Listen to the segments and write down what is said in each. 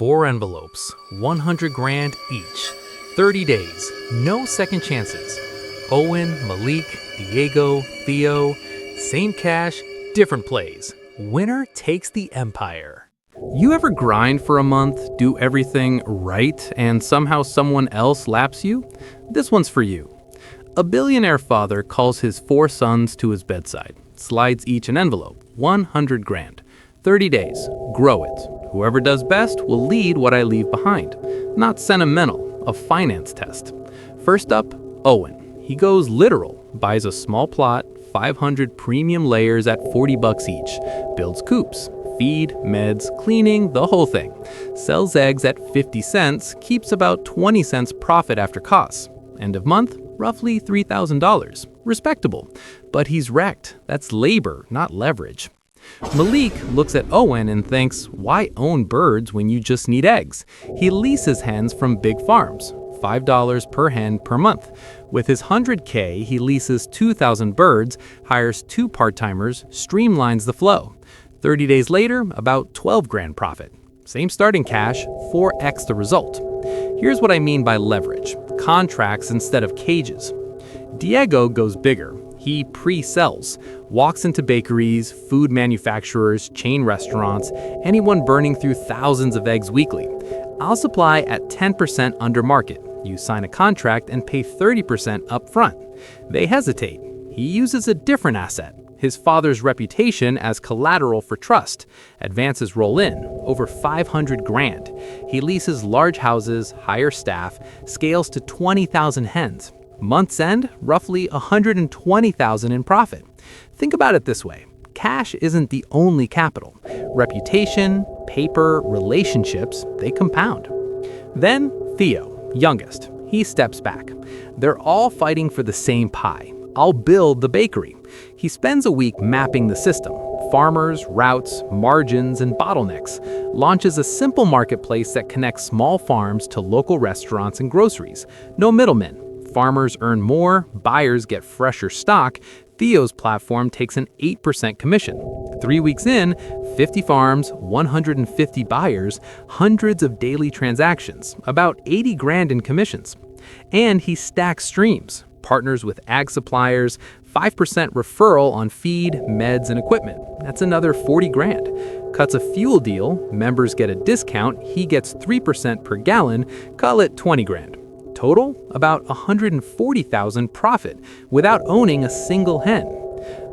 4 envelopes, 100 grand each. 30 days, no second chances. Owen, Malik, Diego, Theo, same cash, different plays. Winner takes the empire. You ever grind for a month, do everything right, and somehow someone else laps you? This one's for you. A billionaire father calls his 4 sons to his bedside, slides each an envelope, 100 grand. 30 days, grow it. Whoever does best will lead what I leave behind. Not sentimental, a finance test. First up, Owen. He goes literal, buys a small plot, 500 premium layers at $40 each, builds coops, feed, meds, cleaning, the whole thing. Sells eggs at 50 cents, keeps about 20 cents profit after costs. End of month, roughly $3,000. Respectable. But he's wrecked. That's labor, not leverage. Malik looks at Owen and thinks, why own birds when you just need eggs? He leases hens from big farms, $5 per hen per month. With his $100K, he leases 2,000 birds, hires 2 part-timers, streamlines the flow. 30 days later, about 12 grand profit. Same starting cash, 4x the result. Here's what I mean by leverage. Contracts instead of cages. Diego goes bigger. He pre-sells, walks into bakeries, food manufacturers, chain restaurants, anyone burning through thousands of eggs weekly. I'll supply at 10% under market. You sign a contract and pay 30% up front. They hesitate. He uses a different asset, his father's reputation as collateral for trust. Advances roll in, over 500 grand. He leases large houses, hires staff, scales to 20,000 hens. Month's end, roughly 120,000 in profit. Think about it this way. Cash isn't the only capital. Reputation, paper, relationships, they compound. Then Theo, youngest. He steps back. They're all fighting for the same pie. I'll build the bakery. He spends a week mapping the system. Farmers, routes, margins, and bottlenecks. Launches a simple marketplace that connects small farms to local restaurants and groceries. No middlemen. Farmers earn more, buyers get fresher stock. Theo's platform takes an 8% commission. 3 weeks in, 50 farms, 150 buyers, hundreds of daily transactions, about 80 grand in commissions. And he stacks streams, partners with ag suppliers, 5% referral on feed, meds, and equipment. That's another 40 grand. Cuts a fuel deal, members get a discount, he gets 3% per gallon, call it 20 grand. Total, about 140,000 profit without owning a single hen.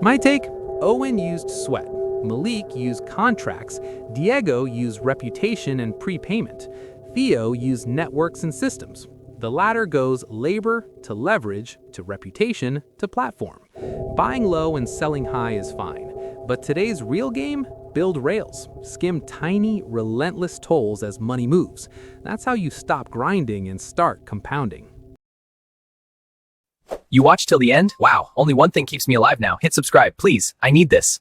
My take, Owen used sweat. Malik used contracts. Diego used reputation and prepayment. Theo used networks and systems. The latter goes labor to leverage to reputation to platform. Buying low and selling high is fine, but today's real game? Build rails. Skim tiny, relentless tolls as money moves. That's how you stop grinding and start compounding. You watched till the end? Wow, only one thing keeps me alive now. Hit subscribe, please. I need this.